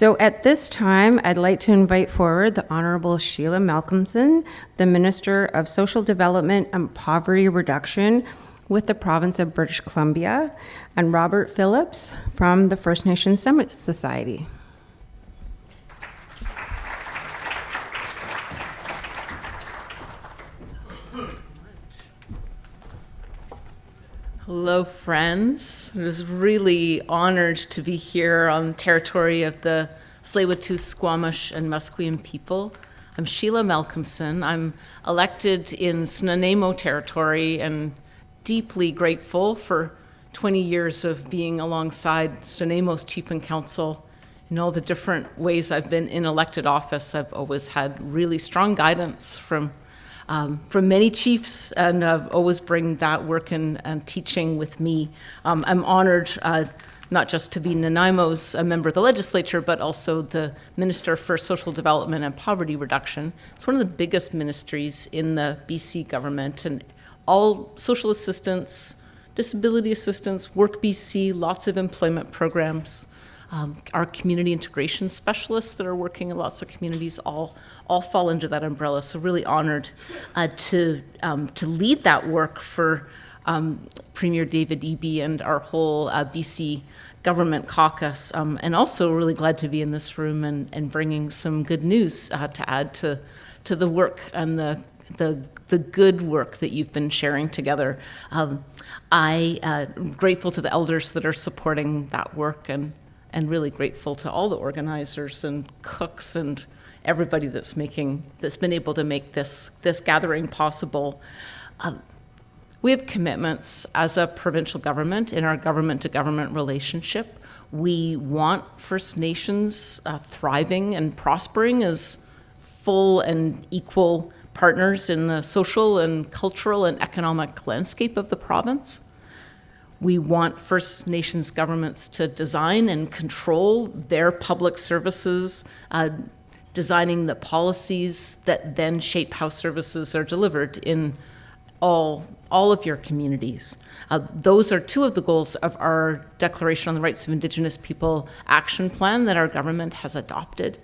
So at this time, I'd like to invite forward the Honourable Sheila Malcomson, the Minister of Social Development and Poverty Reduction with the Province of British Columbia, and Robert Phillips from the First Nations Summit Society. Hello, friends. I was really honored to be here on territory of the Tsleil-Waututh, Squamish, and Musqueam people. I'm Sheila Malcomson. I'm elected in Snuneymuxw territory and deeply grateful for 20 years of being alongside Snuneymuxw's Chief and Council. In all the different ways I've been in elected office, I've always had really strong guidance from many chiefs, and I've always bring that work and teaching with me. I'm honored not just to be Nanaimo's a member of the legislature, but also the Minister for Social Development and Poverty Reduction. It's one of the biggest ministries in the BC government, and all social assistance, disability assistance, Work BC, lots of employment programs. Our community integration specialists that are working in lots of communities all fall under that umbrella. So really honored to lead that work for Premier David Eby and our whole BC government caucus, and also really glad to be in this room and bringing some good news to add to the work and the good work that you've been sharing together. I'm grateful to the elders that are supporting that work, and really grateful to all the organizers and cooks and everybody that's been able to make this gathering possible. We have commitments as a provincial government in our government-to-government relationship. We want First Nations thriving and prospering as full and equal partners in the social and cultural and economic landscape of the province. We want First Nations governments to design and control their public services, designing the policies that then shape how services are delivered in all of your communities. Those are two of the goals of our Declaration on the Rights of Indigenous People action plan that our government has adopted.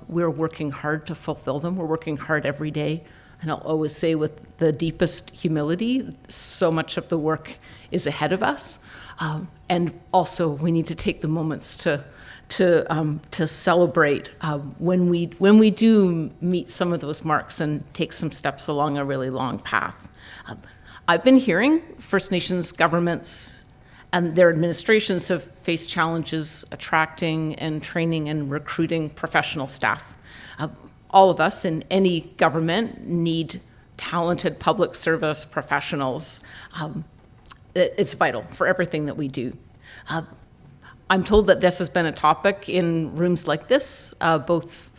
We're working hard to fulfill them. We're working hard every day. And I'll always say with the deepest humility, so much of the work is ahead of us. And also we need to take the moments to celebrate when we do meet some of those marks and take some steps along a really long path. I've been hearing First Nations governments and their administrations have faced challenges attracting and training and recruiting professional staff. All of us in any government need talented public service professionals. It's vital for everything that we do. I'm told that this has been a topic in rooms like this, both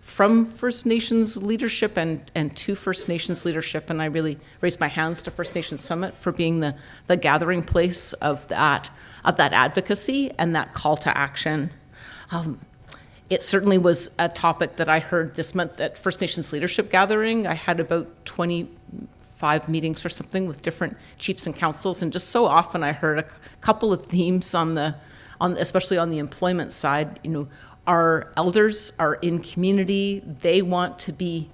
from First Nations leadership and to First Nations leadership, and I really raise my hands to First Nations Summit for being the gathering place of that advocacy and that call to action. It certainly was a topic that I heard this month at First Nations Leadership Gathering. I had about 25 meetings or something with different chiefs and councils, and just so often I heard a couple of themes especially on the employment side. You know, our elders are in community. They want to be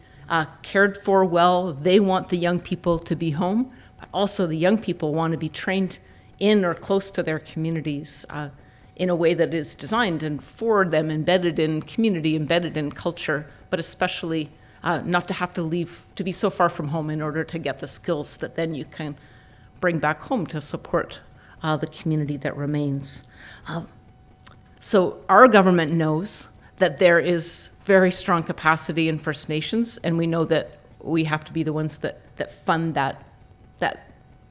cared for well. They want the young people to be home, but also the young people want to be trained in or close to their communities in a way that is designed and for them, embedded in community, embedded in culture, but especially not to have to leave, to be so far from home in order to get the skills that then you can bring back home to support the community that remains. So our government knows that there is very strong capacity in First Nations, and we know that we have to be the ones that fund that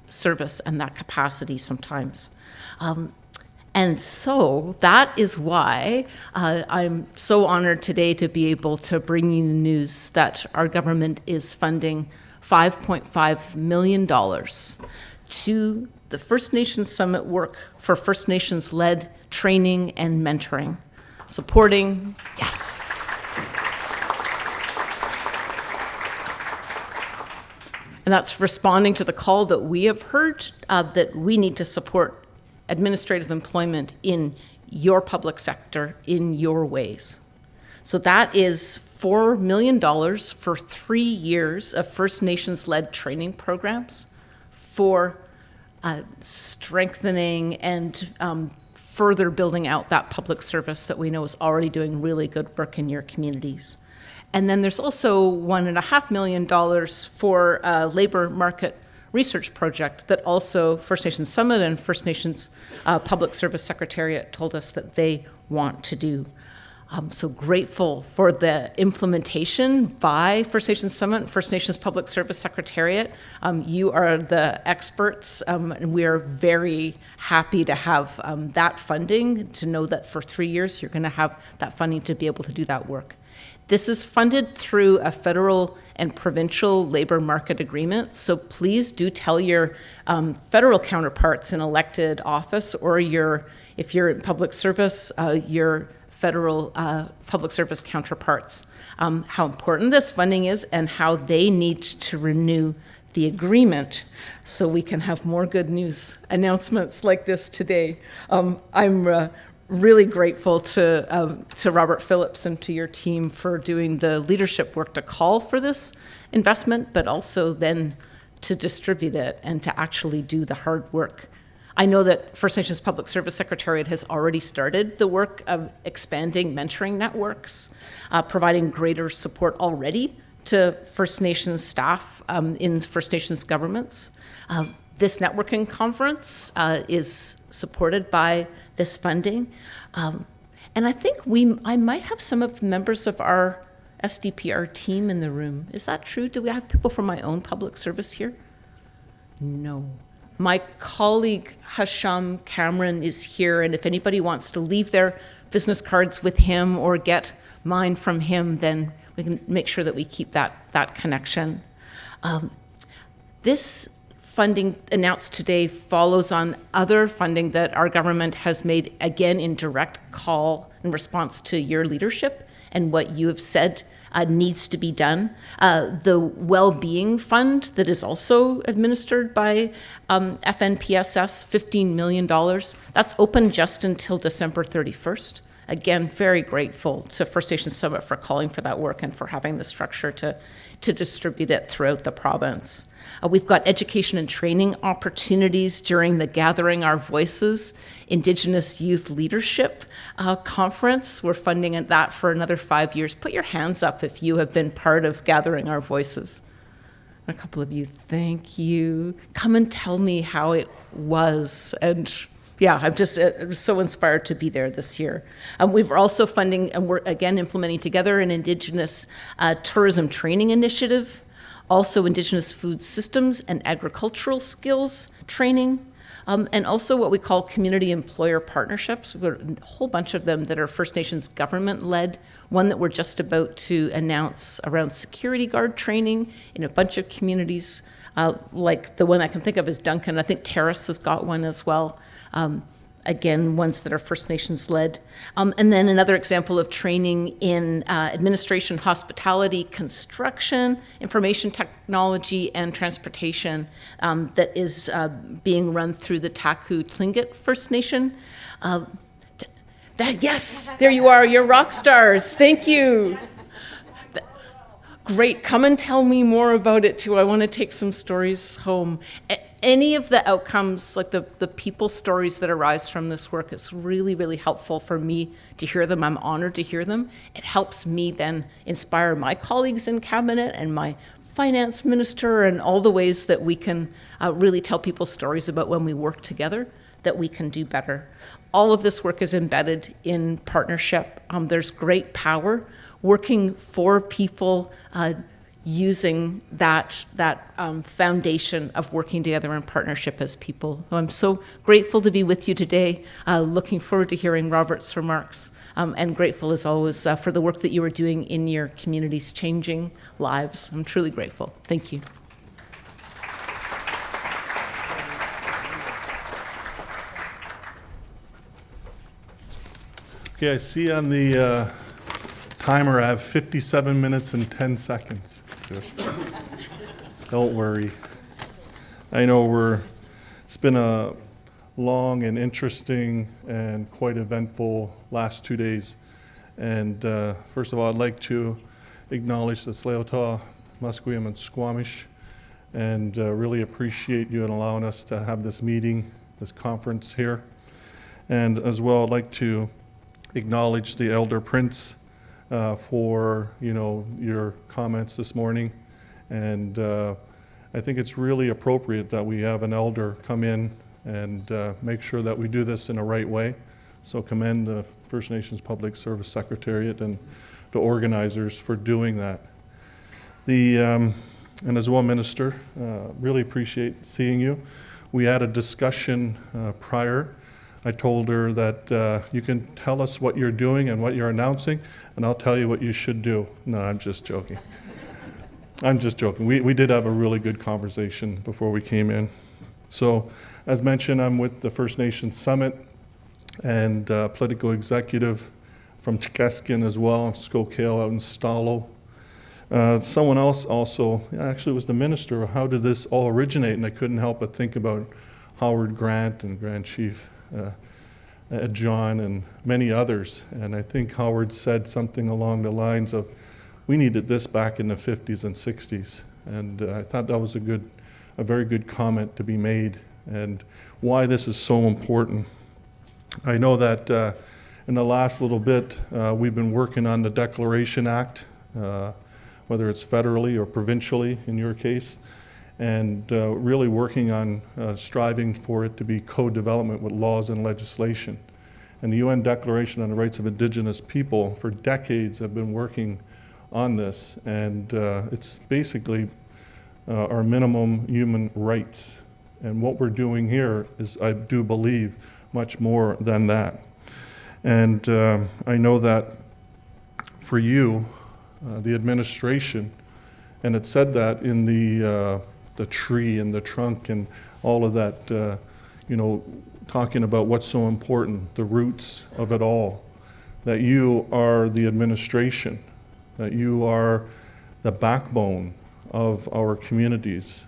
service and that capacity sometimes. And so that is why I'm so honored today to be able to bring you the news that our government is funding $5.5 million to the First Nations Summit work for First Nations-led training and mentoring, supporting, yes. And that's responding to the call that we have heard that we need to support administrative employment in your public sector in your ways. So that is $4 million for 3 years of First Nations-led training programs for strengthening and further building out that public service that we know is already doing really good work in your communities. And then there's also $1.5 million for a labor market research project that also First Nations Summit and First Nations Public Service Secretariat told us that they want to do. So grateful for the implementation by First Nations Summit and First Nations Public Service Secretariat. You are the experts, and we are very happy to have that funding, to know that for 3 years you're going to have that funding to be able to do that work. This is funded through a federal and provincial labor market agreement, so please do tell your federal counterparts in elected office, or if you're in public service, your federal public service counterparts, how important this funding is and how they need to renew the agreement so we can have more good news announcements like this today. I'm really grateful to Robert Phillips and to your team for doing the leadership work to call for this investment, but also then to distribute it and to actually do the hard work. I know that First Nations Public Service Secretariat has already started the work of expanding mentoring networks, providing greater support already to First Nations staff in First Nations governments. This networking conference is supported by this funding. And I think I might have some of the members of our SDPR team in the room. Is that true? Do we have people from my own public service here? No. My colleague Hasham Cameron is here, and if anybody wants to leave their business cards with him or get mine from him, then we can make sure that we keep that connection. This funding announced today follows on other funding that our government has made, again, in direct call in response to your leadership and what you have said needs to be done. The Well-Being Fund that is also administered by FNPSS, $15 million. That's open just until December 31st. Again, very grateful to First Nations Summit for calling for that work and for having the structure to distribute it throughout the province. We've got education and training opportunities during the Gathering Our Voices Indigenous Youth Leadership Conference. We're funding that for another 5 years. Put your hands up if you have been part of Gathering Our Voices. A couple of you, thank you. Come and tell me how it was. And yeah, I'm just so inspired to be there this year. We've also funding, and we're again implementing together, an Indigenous tourism training initiative, also Indigenous food systems and agricultural skills training, and also what we call community employer partnerships. We've got a whole bunch of them that are First Nations government-led. One that we're just about to announce around security guard training in a bunch of communities, like the one I can think of is Duncan. I think Terrace has got one as well. Again, ones that are First Nations led. And then another example of training in administration, hospitality, construction, information technology, and transportation that is being run through the Taku Tlingit First Nation. Yes, there you are, you're rock stars. Thank you. Great, come and tell me more about it too. I want to take some stories home. Any of the outcomes, like the people stories that arise from this work, it's really, really helpful for me to hear them. I'm honored to hear them. It helps me then inspire my colleagues in cabinet and my finance minister and all the ways that we can really tell people stories about when we work together, that we can do better. All of this work is embedded in partnership. There's great power working for people, using that foundation of working together in partnership as people. I'm so grateful to be with you today. Looking forward to hearing Robert's remarks, and grateful as always for the work that you are doing in your communities, changing lives. I'm truly grateful. Thank you. Okay, I see on the timer I have 57 minutes and 10 seconds. Just don't worry. I know it's been a long and interesting and quite eventful last 2 days. And first of all, I'd like to acknowledge the Tsleil-Waututh, Musqueam, and Squamish, and really appreciate you in allowing us to have this meeting, this conference here. And as well, I'd like to acknowledge the Elder Prince for your comments this morning. And I think it's really appropriate that we have an elder come in and make sure that we do this in a right way. So commend the First Nations Public Service Secretariat and the organizers for doing that. And as well, Minister, really appreciate seeing you. We had a discussion prior. I told her that you can tell us what you're doing and what you're announcing, and I'll tell you what you should do. No, I'm just joking. I'm just joking. We did have a really good conversation before we came in. So, as mentioned, I'm with the First Nations Summit and political executive from Chikeskin as well, Skokale out in Stalo. Someone else also, actually was the minister, how did this all originate? And I couldn't help but think about Howard Grant and Grand Chief John and many others. And I think Howard said something along the lines of, we needed this back in the 50s and 60s. And I thought that was a very good comment to be made, and why this is so important. I know that in the last little bit, we've been working on the Declaration Act, whether it's federally or provincially in your case, and really working on striving for it to be co-development with laws and legislation. And the UN Declaration on the Rights of Indigenous People for decades have been working on this, and it's basically our minimum human rights. And what we're doing here is, I do believe, much more than that. And I know that for you, the administration, and it said that in the tree and the trunk and all of that, talking about what's so important, the roots of it all, that you are the administration, that you are the backbone of our communities,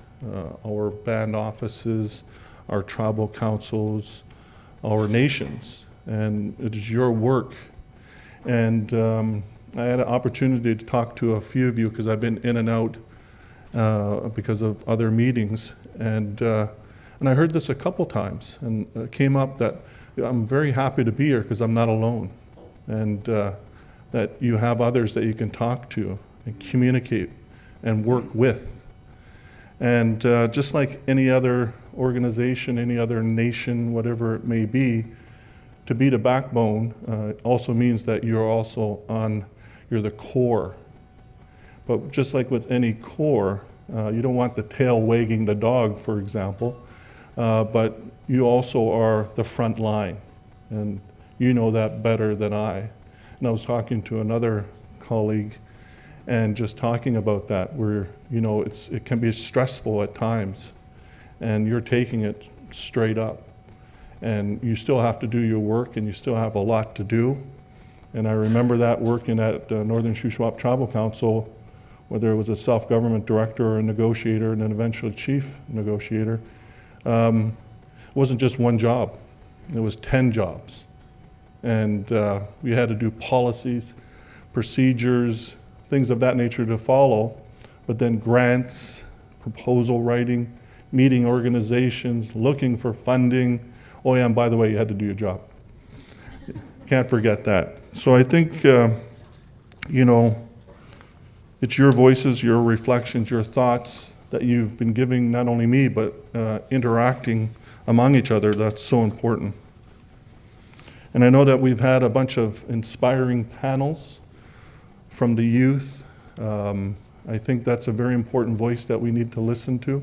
our band offices, our tribal councils, our nations, and it is your work. And I had an opportunity to talk to a few of you because I've been in and out because of other meetings, and I heard this a couple times, and it came up that I'm very happy to be here because I'm not alone, and that you have others that you can talk to and communicate and work with. And just like any other organization, any other nation, whatever it may be, to be the backbone also means that you're the core. But just like with any core, you don't want the tail wagging the dog, for example, but you also are the front line, and you know that better than I. And I was talking to another colleague and just talking about that, where it can be stressful at times, and you're taking it straight up, and you still have to do your work, and you still have a lot to do. And I remember that working at Northern Shuswap Tribal Council, whether it was a self-government director or a negotiator and then eventually chief negotiator, it wasn't just one job, it was 10 jobs. And we had to do policies, procedures, things of that nature to follow, but then grants, proposal writing, meeting organizations, looking for funding. Oh yeah, and by the way, you had to do your job. Can't forget that. So I think, it's your voices, your reflections, your thoughts that you've been giving not only me, but interacting among each other. That's so important. And I know that we've had a bunch of inspiring panels from the youth. I think that's a very important voice that we need to listen to.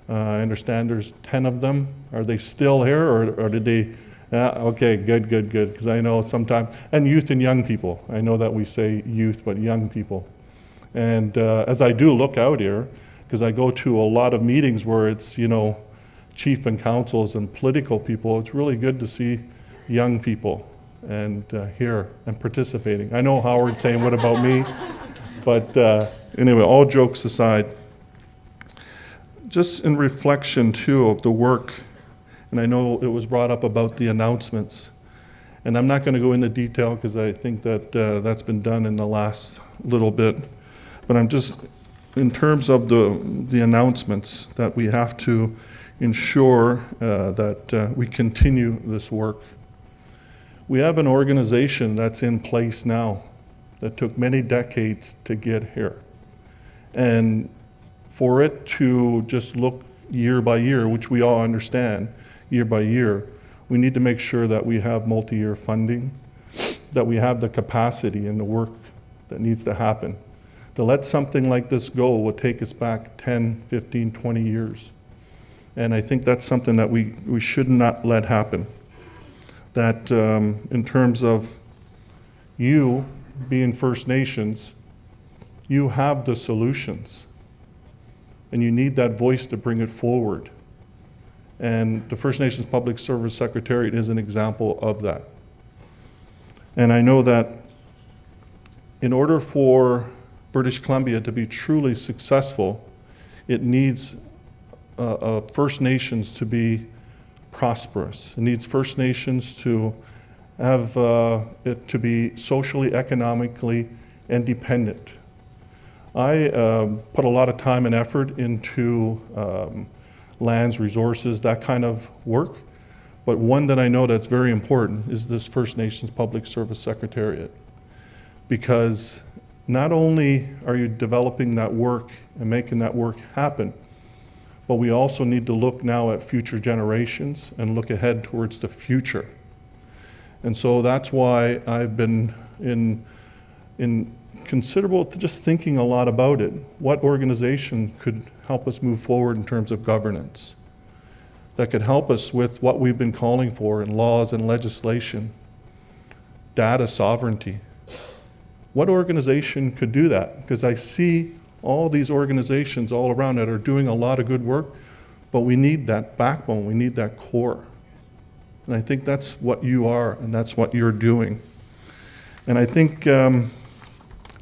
I understand there's 10 of them. Are they still here, or did they? Okay, good, because I know sometimes, and youth and young people. I know that we say youth, but young people. And as I do look out here, because I go to a lot of meetings where it's, chief and councils and political people, it's really good to see young people and here and participating. I know Howard's saying, what about me? But anyway, all jokes aside, just in reflection too of the work And I know it was brought up about the announcements. And I'm not going to go into detail because I think that that's been done in the last little bit. But I'm just, in terms of the announcements, that we have to ensure that we continue this work. We have an organization that's in place now that took many decades to get here. And for it to just look year by year, which we all understand, year by year, we need to make sure that we have multi-year funding, that we have the capacity and the work that needs to happen. To let something like this go will take us back 10, 15, 20 years. And I think that's something that we should not let happen. That in terms of you being First Nations, you have the solutions. And you need that voice to bring it forward. And the First Nations Public Service Secretariat is an example of that. And I know that in order for British Columbia to be truly successful, it needs First Nations to be prosperous. It needs First Nations to have it to be socially, economically independent. I put a lot of time and effort into lands, resources, that kind of work. But one that I know that's very important is this First Nations Public Service Secretariat. Because not only are you developing that work and making that work happen, but we also need to look now at future generations and look ahead towards the future. And so that's why I've been in considerable, just thinking a lot about it. What organization could help us move forward in terms of governance that could help us with what we've been calling for in laws and legislation, data sovereignty? What organization could do that? Because I see all these organizations all around that are doing a lot of good work, but we need that backbone, we need that core. And I think that's what you are, and that's what you're doing. And I think,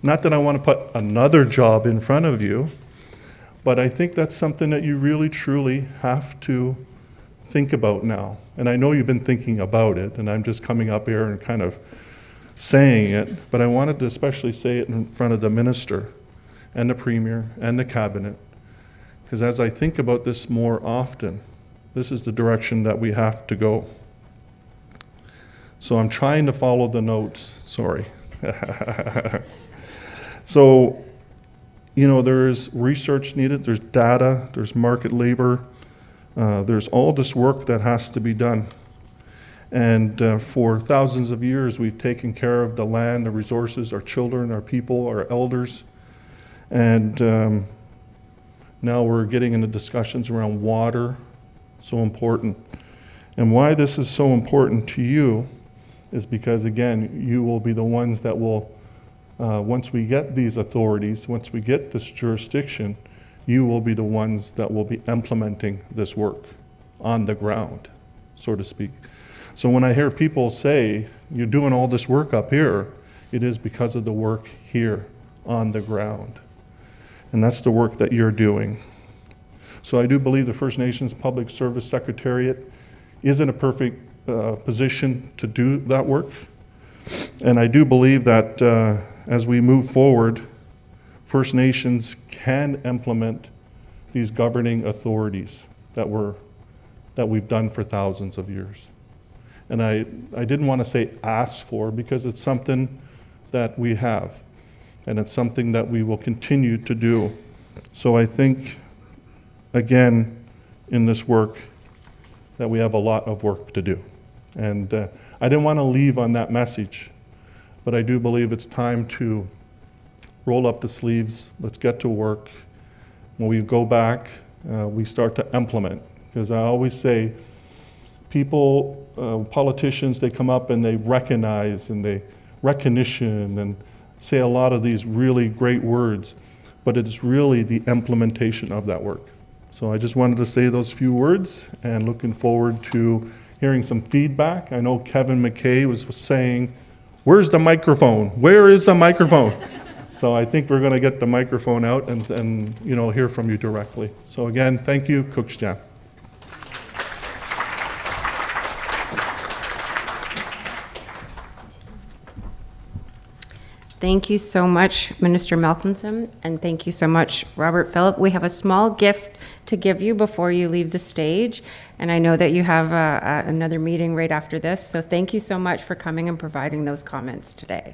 not that I want to put another job in front of you, but I think that's something that you really, truly have to think about now. And I know you've been thinking about it, and I'm just coming up here and kind of saying it, but I wanted to especially say it in front of the minister and the premier and the cabinet, because as I think about this more often, this is the direction that we have to go. So I'm trying to follow the notes, sorry. So, you know, there's research needed, there's data, there's market labor, there's all this work that has to be done. And for thousands of years, we've taken care of the land, the resources, our children, our people, our elders. And now we're getting into discussions around water, so important. And why this is so important to you is because, again, you will be the ones that will, once we get these authorities, once we get this jurisdiction, you will be the ones that will be implementing this work on the ground, so to speak. So when I hear people say, you're doing all this work up here, it is because of the work here on the ground. And that's the work that you're doing. So I do believe the First Nations Public Service Secretariat is in a perfect position to do that work. And I do believe that as we move forward, First Nations can implement these governing authorities that we've done for thousands of years. And I didn't want to say ask for, because it's something that we have, and it's something that we will continue to do. So I think, again, in this work, that we have a lot of work to do. And I didn't want to leave on that message, but I do believe it's time to roll up the sleeves, let's get to work. When we go back, we start to implement. Because I always say, people, politicians, they come up and they recognize and they recognition and say a lot of these really great words, but it's really the implementation of that work. So I just wanted to say those few words, and looking forward to hearing some feedback. I know Kevin McKay was saying, where's the microphone? Where is the microphone? So I think we're going to get the microphone out and hear from you directly. So again, thank you, Cookstown. Thank you so much, Minister Malcomson, and thank you so much, Robert Phillip. We have a small gift to give you before you leave the stage, and I know that you have another meeting right after this, so thank you so much for coming and providing those comments today.